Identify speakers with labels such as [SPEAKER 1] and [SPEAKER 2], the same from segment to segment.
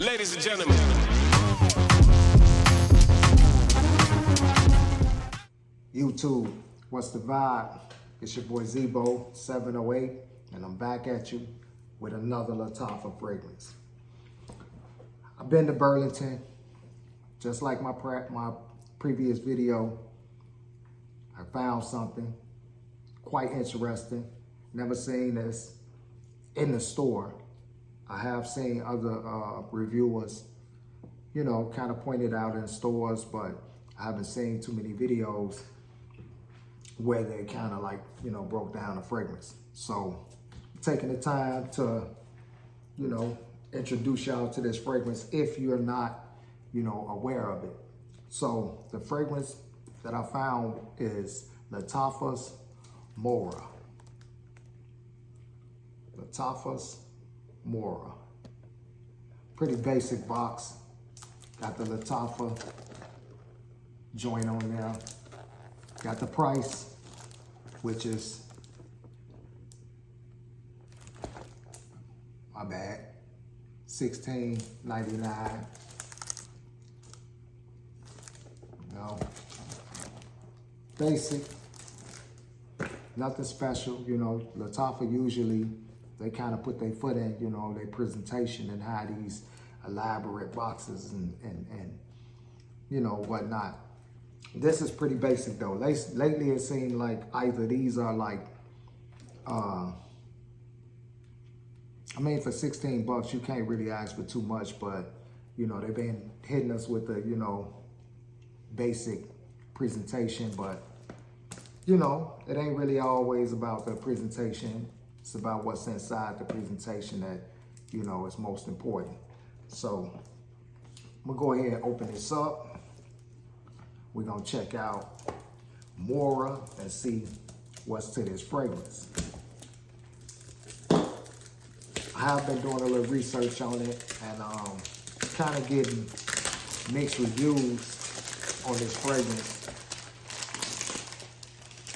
[SPEAKER 1] Ladies and gentlemen.
[SPEAKER 2] YouTube, what's the vibe? It's your boy Zebo 708, and I'm back at you with another Lattafa fragrance. I've been to Burlington, just like my previous video. I found something quite interesting. Never seen this in the store. I have seen other reviewers, kind of pointed out in stores, but I haven't seen too many videos where they kind of broke down the fragrance. So taking the time to, introduce y'all to this fragrance if you're not, aware of it. So the fragrance that I found is Lattafa's Mora. Lattafa's Mora. Pretty basic box. Got the Lattafa joint on there. Got the price, which is, my bad, $16.99. Basic, nothing special. Lattafa usually, they kind of put their foot in, their presentation and how these elaborate boxes and whatnot. This is pretty basic though. Lately it seemed like either these are for 16 bucks, you can't really ask for too much, but they've been hitting us with the, basic presentation, but it ain't really always about the presentation. It's about what's inside the presentation that, is most important. So I'm gonna go ahead and open this up. We're gonna check out Mora and see what's to this fragrance. I have been doing a little research on it and kind of getting mixed reviews on this fragrance.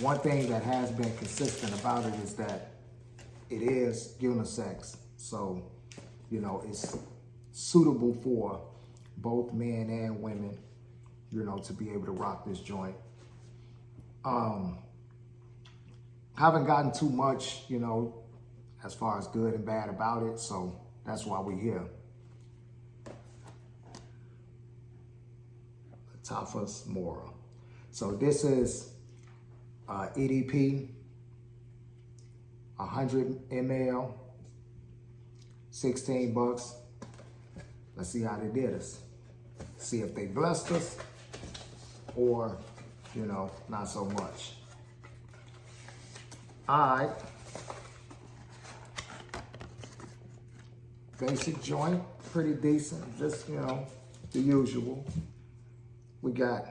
[SPEAKER 2] One thing that has been consistent about it is that it is unisex. So, it's suitable for both men and women, to be able to rock this joint. Haven't gotten too much, as far as good and bad about it. So that's why we're here. Lattafa's Mora. So this is EDP, 100 ml, 16 bucks. Let's see how they did us. See if they blessed us or, not so much. All right. Basic joint, pretty decent. Just, the usual. We got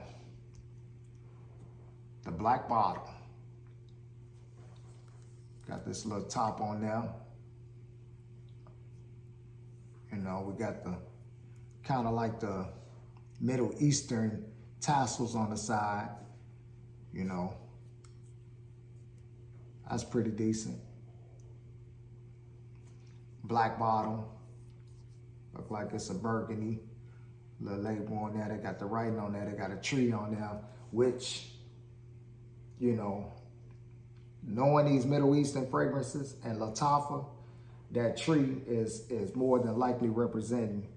[SPEAKER 2] the black bottle. Got this little top on there. We got the kind of like the Middle Eastern tassels on the side. That's pretty decent. Black bottom. Look like it's a burgundy. Little label on there. They got the writing on there. They got a tree on there, which, knowing these Middle Eastern fragrances and Lattafa, that tree is more than likely representing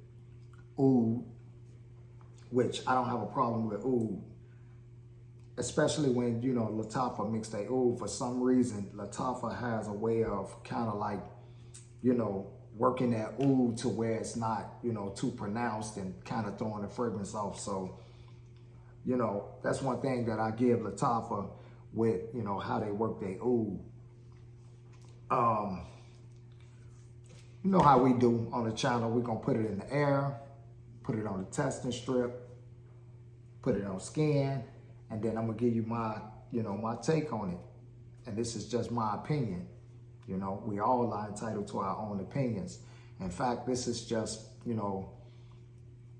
[SPEAKER 2] oud, which I don't have a problem with oud. Especially when, Lattafa mix their oud. For some reason, Lattafa has a way of kind of working that oud to where it's not, too pronounced and kind of throwing the fragrance off. So, that's one thing that I give Lattafa with, how they work their oud. You know how we do on the channel. We're gonna put it in the air, put it on the testing strip, put it on skin, and then I'm gonna give you my, my take on it. And this is just my opinion. We all are entitled to our own opinions. In fact, this is just, a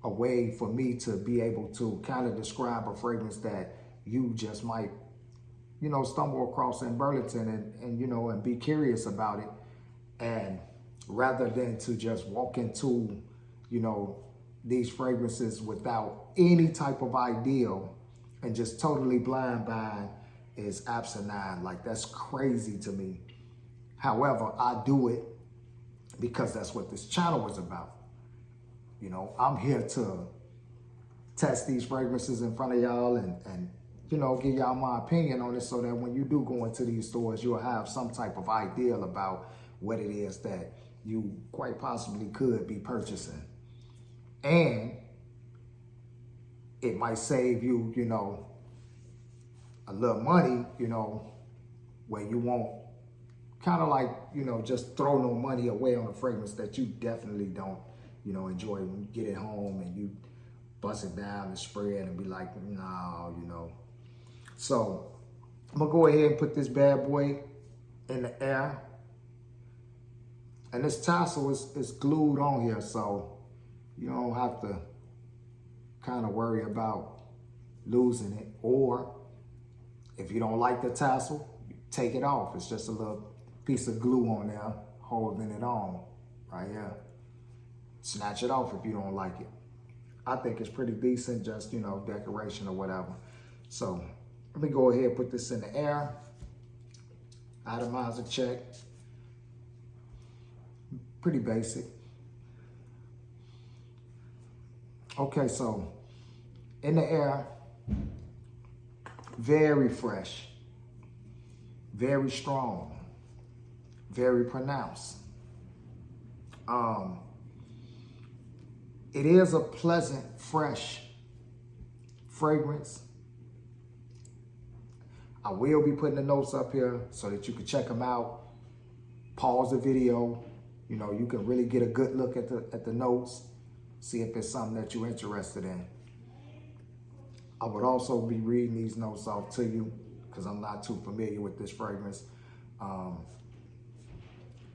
[SPEAKER 2] way for me to be able to kind of describe a fragrance that you just might, stumble across in Burlington and be curious about it. And rather than to just walk into you know, these fragrances without any type of ideal and just totally blind buying is asinine. Like, that's crazy to me. However, I do it because that's what this channel is about. You know, I'm here to test these fragrances in front of y'all and you know, give y'all my opinion on it so that when you do go into these stores, you'll have some type of ideal about what it is that you quite possibly could be purchasing. And it might save you, you know, a little money, you know, where you won't kind of like, you know, just throw no money away on a fragrance that you definitely don't, you know, enjoy when you get it home and you bust it down and spray it and be like, no, you know. So I'm gonna go ahead and put this bad boy in the air. And this tassel is glued on here, so you don't have to kind of worry about losing it. Or if you don't like the tassel, take it off. It's just a little piece of glue on there holding it on right here. Snatch it off if you don't like it. I think it's pretty decent, just, you know, decoration or whatever. So let me go ahead and put this in the air. Atomizer check. Pretty basic. Okay, so in the air, very fresh, very strong, very pronounced. It is a pleasant, fresh fragrance. I will be putting the notes up here so that you can check them out. Pause the video. You know, you can really get a good look at the notes, see if it's something that you're interested in. I would also be reading these notes off to you because I'm not too familiar with this fragrance. And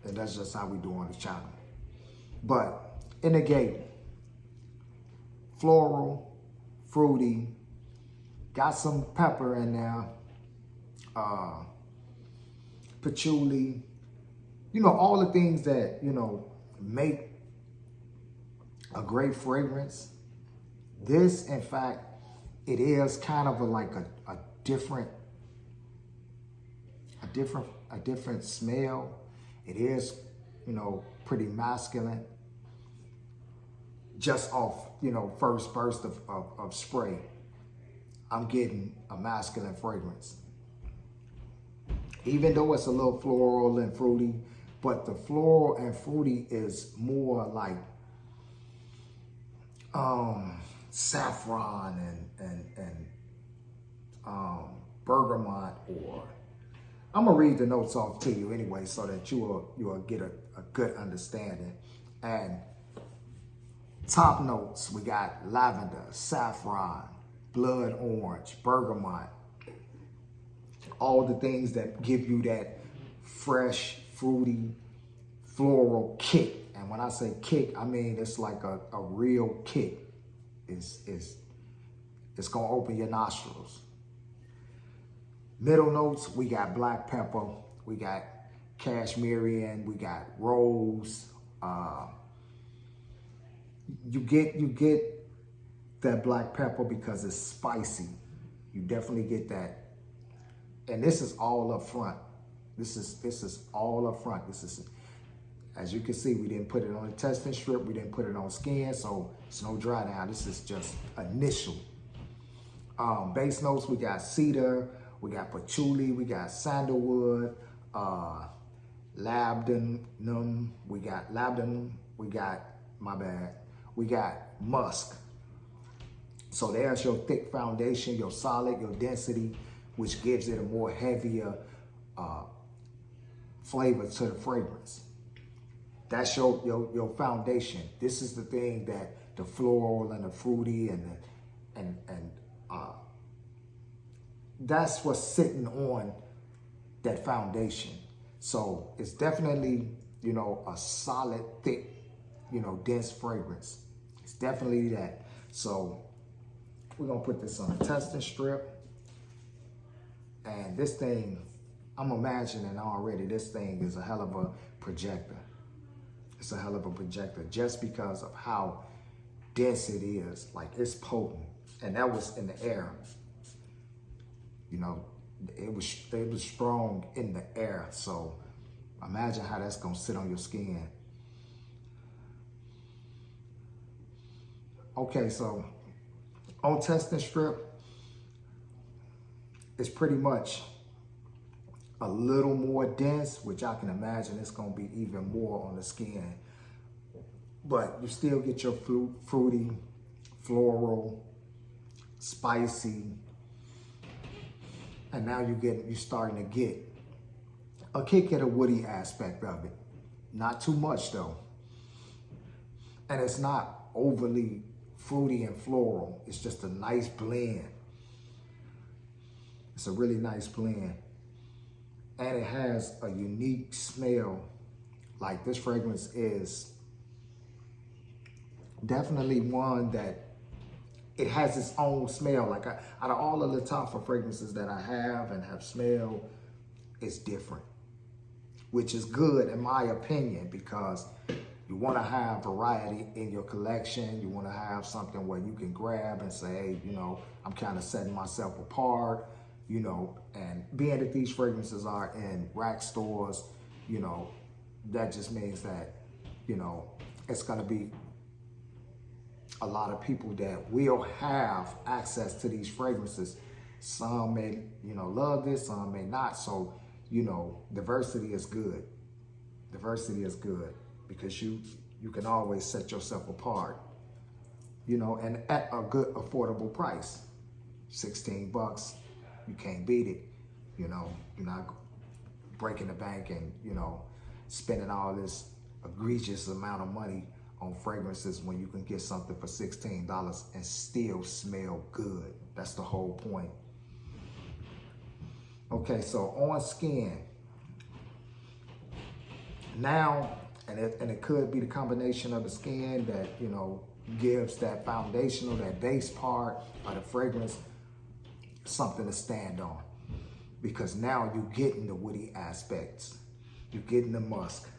[SPEAKER 2] that's just how we do on the channel. But in the gate, floral, fruity, got some pepper in there, patchouli, you know, all the things that, you know, make a great fragrance. This, in fact, it is kind of like a different smell. It is, you know, pretty masculine. Just off, you know, first burst of spray, I'm getting a masculine fragrance. Even though it's a little floral and fruity, but the floral and fruity is more like saffron and bergamot, or I'm gonna read the notes off to you anyway so that you will get a good understanding. And top notes, we got lavender, saffron, blood orange, bergamot, all the things that give you that fresh, fruity, floral kick. And when I say kick, I mean it's like a real kick. It's gonna open your nostrils. Middle notes, we got black pepper, we got cashmere, we got rose. You get that black pepper because it's spicy. You definitely get that. And this is all up front. This is all up front. This is, as you can see, we didn't put it on a testing strip. We didn't put it on skin, so it's no dry down. This is just initial. Base notes, we got cedar, we got patchouli, we got sandalwood, labdanum, we got musk. So there's your thick foundation, your solid, your density, which gives it a more heavier flavor to the fragrance. That's your foundation. This is the thing that the floral and the fruity and that's what's sitting on that foundation. So it's definitely, you know, a solid, thick, you know, dense fragrance. It's definitely that. So we're gonna put this on a testing strip. And this thing, I'm imagining already, this thing is a hell of a projector. It's a hell of a projector just because of how dense it is. Like, it's potent. And that was in the air. You know, it was strong in the air. So imagine how that's gonna sit on your skin. Okay, so on testing strip, it's pretty much a little more dense, which I can imagine it's gonna be even more on the skin. But you still get your fruity, floral, spicy, and now you're starting to get a kick at the woody aspect of it. Not too much though. And it's not overly fruity and floral. It's just a nice blend. It's a really nice blend. And it has a unique smell. Like, this fragrance is definitely one that it has its own smell. Like, out of all the Lattafa fragrances that I have and have smelled, it's different, which is good in my opinion, because you want to have variety in your collection. You want to have something where you can grab and say, hey, you know, I'm kind of setting myself apart, you know, and being that these fragrances are in rack stores, you know, that just means that, you know, it's going to be a lot of people that will have access to these fragrances. Some may, you know, love this, some may not. So, you know, diversity is good. Diversity is good because you can always set yourself apart, you know, and at a good affordable price. 16 bucks, you can't beat it. You know, you're not breaking the bank and, you know, spending all this egregious amount of money on fragrances when you can get something for $16 and still smell good. That's the whole point. Okay, so on skin. Now, and it could be the combination of the skin that, you know, gives that foundational, that base part of the fragrance something to stand on. Because now you're getting the woody aspects. You're getting the musk.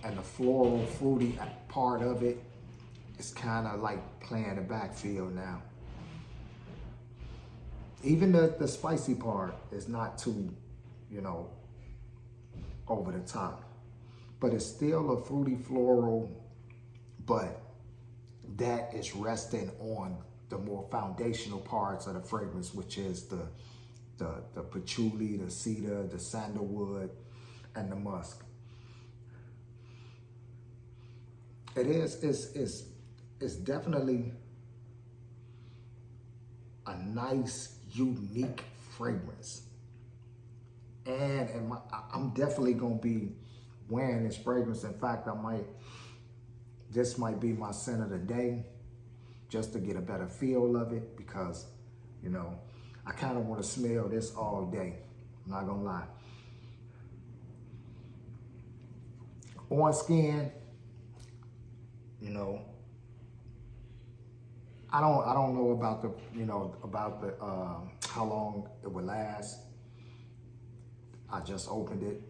[SPEAKER 2] And the floral, fruity part of it is kind of like playing the backfield now. Even the spicy part is not too, you know, over the top. But it's still a fruity floral, but that is resting on the more foundational parts of the fragrance, which is the patchouli, the cedar, the sandalwood, and the musk. It's definitely a nice, unique fragrance. And I'm definitely gonna be wearing this fragrance. In fact, this might be my scent of the day, just to get a better feel of it, because, you know, I kind of want to smell this all day. I'm not gonna lie. On skin, you know, I don't know about the, you know, about the how long it will last. I just opened it.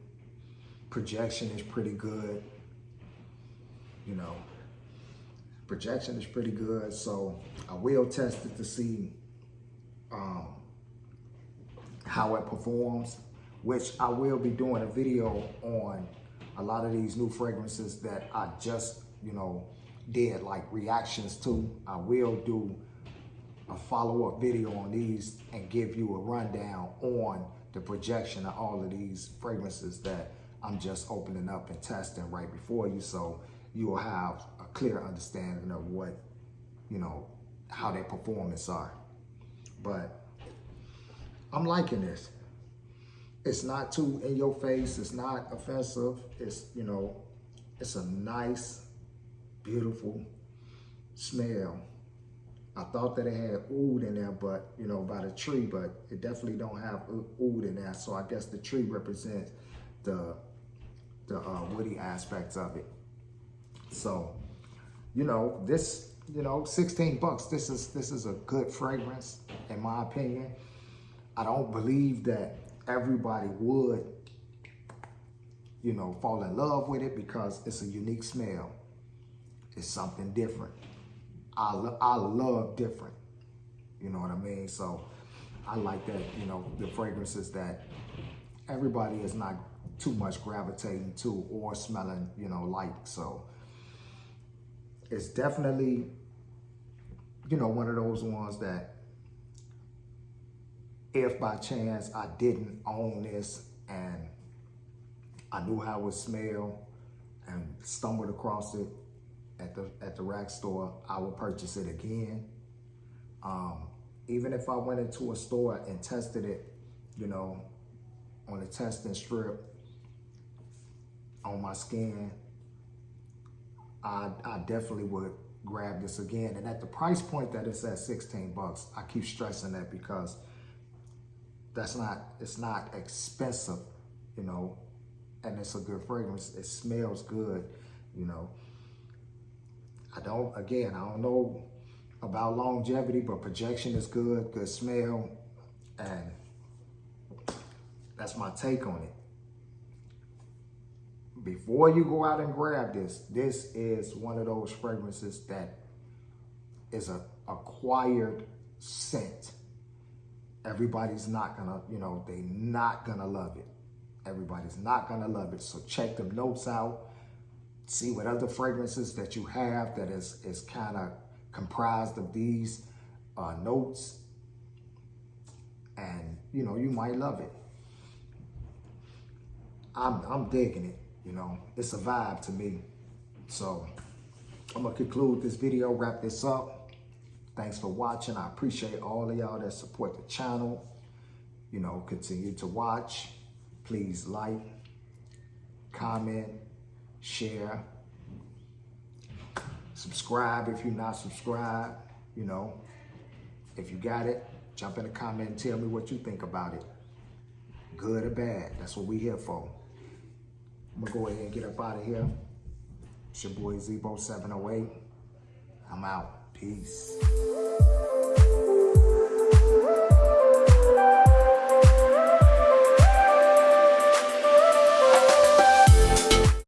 [SPEAKER 2] Projection is pretty good. You know, projection is pretty good. So I will test it to see how it performs, which I will be doing a video on a lot of these new fragrances that I just, you know, did like reactions to. I will do a follow-up video on these and give you a rundown on the projection of all of these fragrances that I'm just opening up and testing right before you, so you will have a clear understanding of what, you know, how their performance are. But I'm liking this. It's not too in your face. It's not offensive. It's, you know, it's a nice, beautiful smell. I thought that it had oud in there, but, you know, by the tree, but it definitely don't have oud in there. So I guess the tree represents the woody aspects of it. So, you know, this, you know, 16 bucks, this is a good fragrance, in my opinion. I don't believe that everybody would you know, fall in love with it because it's a unique smell. It's something different. I love different. You know what I mean? So I like that, you know, the fragrances that everybody is not too much gravitating to or smelling, you know, like. So it's definitely, you know, one of those ones that if by chance I didn't own this and I knew how it would smell and stumbled across it at the rack store, I would purchase it again. Even if I went into a store and tested it, you know, on the testing strip on my skin, I definitely would grab this again. And at the price point that it's at $16, I keep stressing that because it's not expensive, you know, and it's a good fragrance. It smells good, you know. I don't know about longevity, but projection is good, good smell, and that's my take on it. Before you go out and grab this is one of those fragrances that is a acquired scent. Everybody's not gonna, you know, they not gonna love it. Everybody's not gonna love it. So check them notes out. See what other fragrances that you have that is kind of comprised of these notes, and you know, you might love it. I'm digging it. You know, it's a vibe to me. So I'm gonna conclude this video, wrap this up. Thanks for watching. I appreciate all of y'all that support the channel. You know, continue to watch. Please like, comment, share, subscribe if you're not subscribed. You know, if you got it, jump in the comment and tell me what you think about it. Good or bad, that's what we here for. I'm gonna go ahead and get up out of here. It's your boy Zebo 708. I'm out. Peace.